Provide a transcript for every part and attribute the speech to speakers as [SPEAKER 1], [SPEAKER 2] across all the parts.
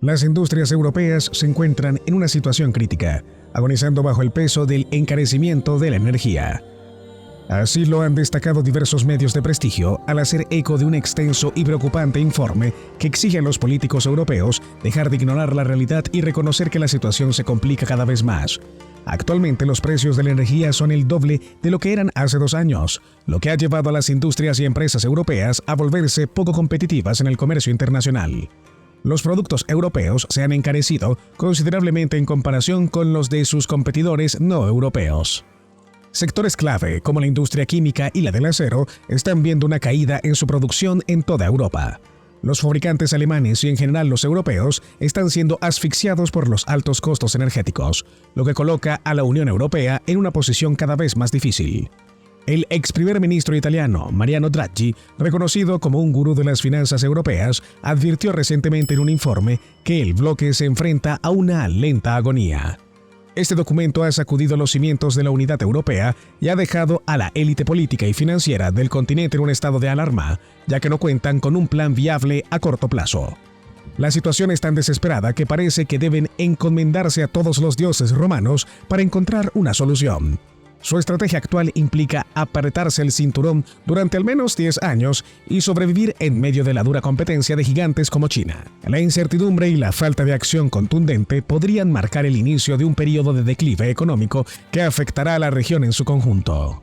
[SPEAKER 1] Las industrias europeas se encuentran en una situación crítica, agonizando bajo el peso del encarecimiento de la energía. Así lo han destacado diversos medios de prestigio al hacer eco de un extenso y preocupante informe que exige a los políticos europeos dejar de ignorar la realidad y reconocer que la situación se complica cada vez más. Actualmente los precios de la energía son el doble de lo que eran hace 2 años, lo que ha llevado a las industrias y empresas europeas a volverse poco competitivas en el comercio internacional. Los productos europeos se han encarecido considerablemente en comparación con los de sus competidores no europeos. Sectores clave, como la industria química y la del acero, están viendo una caída en su producción en toda Europa. Los fabricantes alemanes y en general los europeos están siendo asfixiados por los altos costos energéticos, lo que coloca a la Unión Europea en una posición cada vez más difícil. El ex primer ministro italiano, Mariano Draghi, reconocido como un gurú de las finanzas europeas, advirtió recientemente en un informe que el bloque se enfrenta a una lenta agonía. Este documento ha sacudido los cimientos de la unidad europea y ha dejado a la élite política y financiera del continente en un estado de alarma, ya que no cuentan con un plan viable a corto plazo. La situación es tan desesperada que parece que deben encomendarse a todos los dioses romanos para encontrar una solución. Su estrategia actual implica apretarse el cinturón durante al menos 10 años y sobrevivir en medio de la dura competencia de gigantes como China. La incertidumbre y la falta de acción contundente podrían marcar el inicio de un periodo de declive económico que afectará a la región en su conjunto.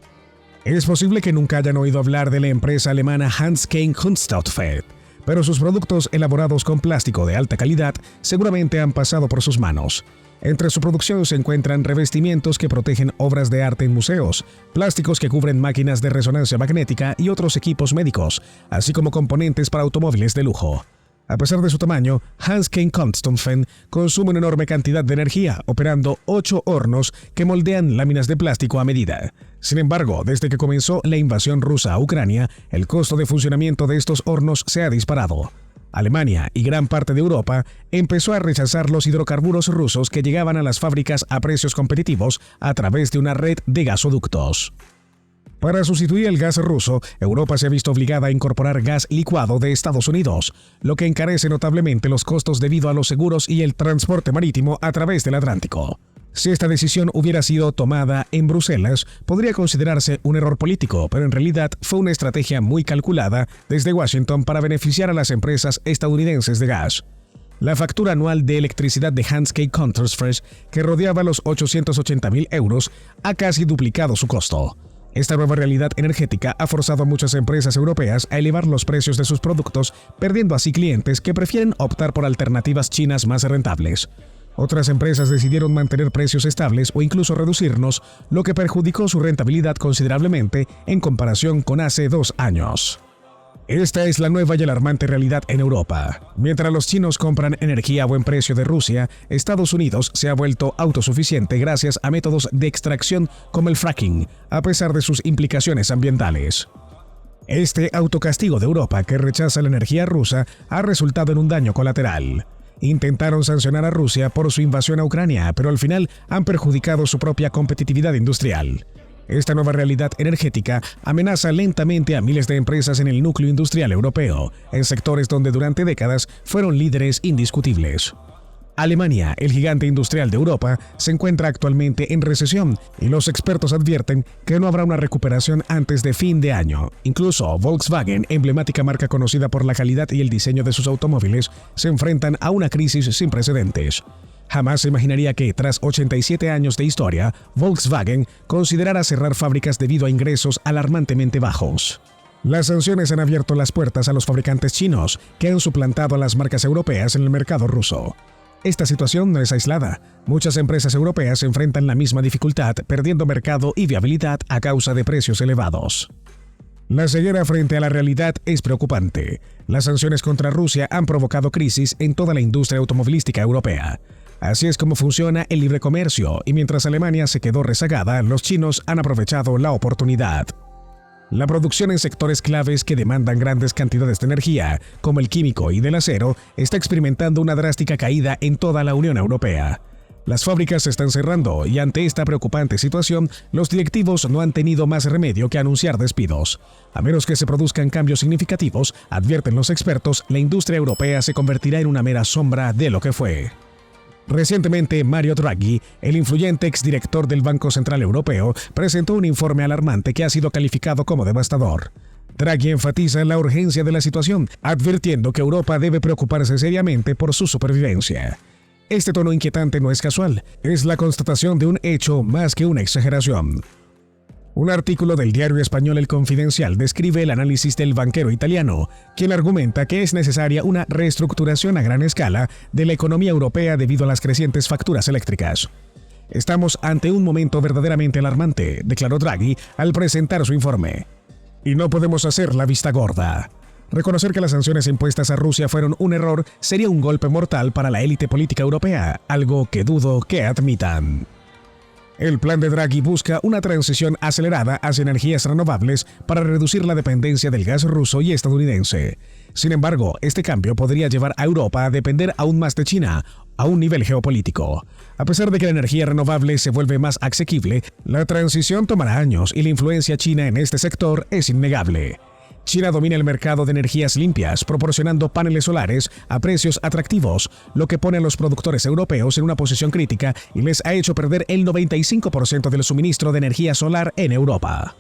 [SPEAKER 1] Es posible que nunca hayan oído hablar de la empresa alemana Hans-Kein-Kunststoff, pero sus productos elaborados con plástico de alta calidad seguramente han pasado por sus manos. Entre su producción se encuentran revestimientos que protegen obras de arte en museos, plásticos que cubren máquinas de resonancia magnética y otros equipos médicos, así como componentes para automóviles de lujo. A pesar de su tamaño, Hans-Kein-Kunststoff consume una enorme cantidad de energía, operando 8 hornos que moldean láminas de plástico a medida. Sin embargo, desde que comenzó la invasión rusa a Ucrania, el costo de funcionamiento de estos hornos se ha disparado. Alemania y gran parte de Europa empezó a rechazar los hidrocarburos rusos que llegaban a las fábricas a precios competitivos a través de una red de gasoductos. Para sustituir el gas ruso, Europa se ha visto obligada a incorporar gas licuado de Estados Unidos, lo que encarece notablemente los costos debido a los seguros y el transporte marítimo a través del Atlántico. Si esta decisión hubiera sido tomada en Bruselas, podría considerarse un error político, pero en realidad fue una estrategia muy calculada desde Washington para beneficiar a las empresas estadounidenses de gas. La factura anual de electricidad de Hans-Kein-Kunststoff, que rodeaba los 880.000 euros, ha casi duplicado su costo. Esta nueva realidad energética ha forzado a muchas empresas europeas a elevar los precios de sus productos, perdiendo así clientes que prefieren optar por alternativas chinas más rentables. Otras empresas decidieron mantener precios estables o incluso reducirlos, lo que perjudicó su rentabilidad considerablemente en comparación con hace 2 años. Esta es la nueva y alarmante realidad en Europa. Mientras los chinos compran energía a buen precio de Rusia, Estados Unidos se ha vuelto autosuficiente gracias a métodos de extracción como el fracking, a pesar de sus implicaciones ambientales. Este autocastigo de Europa que rechaza la energía rusa ha resultado en un daño colateral. Intentaron sancionar a Rusia por su invasión a Ucrania, pero al final han perjudicado su propia competitividad industrial. Esta nueva realidad energética amenaza lentamente a miles de empresas en el núcleo industrial europeo, en sectores donde durante décadas fueron líderes indiscutibles. Alemania, el gigante industrial de Europa, se encuentra actualmente en recesión y los expertos advierten que no habrá una recuperación antes de fin de año. Incluso Volkswagen, emblemática marca conocida por la calidad y el diseño de sus automóviles, se enfrentan a una crisis sin precedentes. Jamás se imaginaría que, tras 87 años de historia, Volkswagen considerara cerrar fábricas debido a ingresos alarmantemente bajos. Las sanciones han abierto las puertas a los fabricantes chinos, que han suplantado a las marcas europeas en el mercado ruso. Esta situación no es aislada. Muchas empresas europeas enfrentan la misma dificultad, perdiendo mercado y viabilidad a causa de precios elevados. La ceguera frente a la realidad es preocupante. Las sanciones contra Rusia han provocado crisis en toda la industria automovilística europea. Así es como funciona el libre comercio, y mientras Alemania se quedó rezagada, los chinos han aprovechado la oportunidad. La producción en sectores claves que demandan grandes cantidades de energía, como el químico y del acero, está experimentando una drástica caída en toda la Unión Europea. Las fábricas se están cerrando y ante esta preocupante situación, los directivos no han tenido más remedio que anunciar despidos. A menos que se produzcan cambios significativos, advierten los expertos, la industria europea se convertirá en una mera sombra de lo que fue. Recientemente, Mario Draghi, el influyente exdirector del Banco Central Europeo, presentó un informe alarmante que ha sido calificado como devastador. Draghi enfatiza la urgencia de la situación, advirtiendo que Europa debe preocuparse seriamente por su supervivencia. Este tono inquietante no es casual, es la constatación de un hecho más que una exageración. Un artículo del diario español El Confidencial describe el análisis del banquero italiano, quien argumenta que es necesaria una reestructuración a gran escala de la economía europea debido a las crecientes facturas eléctricas. Estamos ante un momento verdaderamente alarmante, declaró Draghi al presentar su informe. Y no podemos hacer la vista gorda. Reconocer que las sanciones impuestas a Rusia fueron un error sería un golpe mortal para la élite política europea, algo que dudo que admitan. El plan de Draghi busca una transición acelerada hacia energías renovables para reducir la dependencia del gas ruso y estadounidense. Sin embargo, este cambio podría llevar a Europa a depender aún más de China, a un nivel geopolítico. A pesar de que la energía renovable se vuelve más asequible, la transición tomará años y la influencia china en este sector es innegable. China domina el mercado de energías limpias, proporcionando paneles solares a precios atractivos, lo que pone a los productores europeos en una posición crítica y les ha hecho perder el 95% del suministro de energía solar en Europa.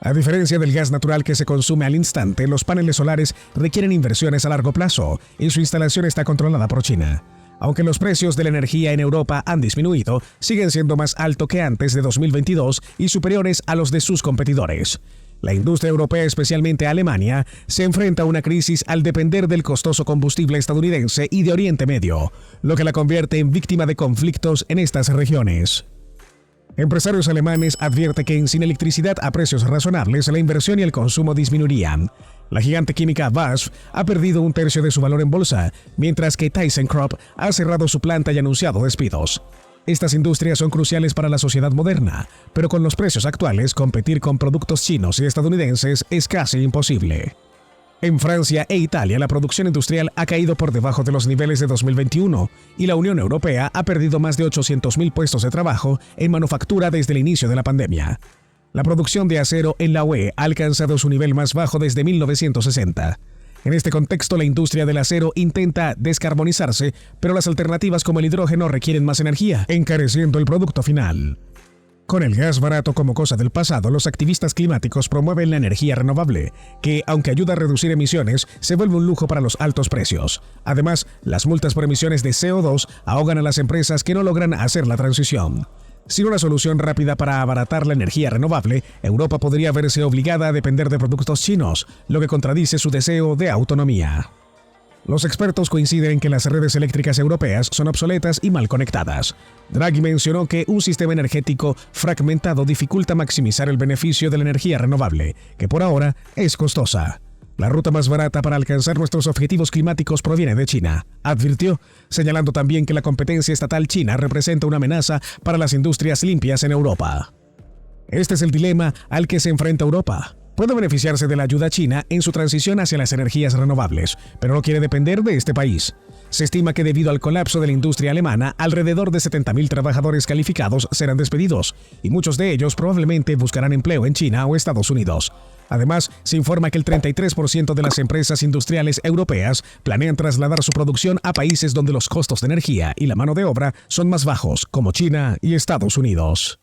[SPEAKER 1] A diferencia del gas natural que se consume al instante, los paneles solares requieren inversiones a largo plazo y su instalación está controlada por China. Aunque los precios de la energía en Europa han disminuido, siguen siendo más altos que antes de 2022 y superiores a los de sus competidores. La industria europea, especialmente Alemania, se enfrenta a una crisis al depender del costoso combustible estadounidense y de Oriente Medio, lo que la convierte en víctima de conflictos en estas regiones. Empresarios alemanes advierten que sin electricidad a precios razonables, la inversión y el consumo disminuirían. La gigante química BASF ha perdido un tercio de su valor en bolsa, mientras que ThyssenKrupp ha cerrado su planta y anunciado despidos. Estas industrias son cruciales para la sociedad moderna, pero con los precios actuales, competir con productos chinos y estadounidenses es casi imposible. En Francia e Italia, la producción industrial ha caído por debajo de los niveles de 2021 y la Unión Europea ha perdido más de 800.000 puestos de trabajo en manufactura desde el inicio de la pandemia. La producción de acero en la UE ha alcanzado su nivel más bajo desde 1960. En este contexto, la industria del acero intenta descarbonizarse, pero las alternativas como el hidrógeno requieren más energía, encareciendo el producto final. Con el gas barato como cosa del pasado, los activistas climáticos promueven la energía renovable, que, aunque ayuda a reducir emisiones, se vuelve un lujo para los altos precios. Además, las multas por emisiones de CO2 ahogan a las empresas que no logran hacer la transición. Sin una solución rápida para abaratar la energía renovable, Europa podría verse obligada a depender de productos chinos, lo que contradice su deseo de autonomía. Los expertos coinciden en que las redes eléctricas europeas son obsoletas y mal conectadas. Draghi mencionó que un sistema energético fragmentado dificulta maximizar el beneficio de la energía renovable, que por ahora es costosa. La ruta más barata para alcanzar nuestros objetivos climáticos proviene de China, advirtió, señalando también que la competencia estatal china representa una amenaza para las industrias limpias en Europa. Este es el dilema al que se enfrenta Europa. Puede beneficiarse de la ayuda china en su transición hacia las energías renovables, pero no quiere depender de este país. Se estima que debido al colapso de la industria alemana, alrededor de 70.000 trabajadores calificados serán despedidos, y muchos de ellos probablemente buscarán empleo en China o Estados Unidos. Además, se informa que el 33% de las empresas industriales europeas planean trasladar su producción a países donde los costos de energía y la mano de obra son más bajos, como China y Estados Unidos.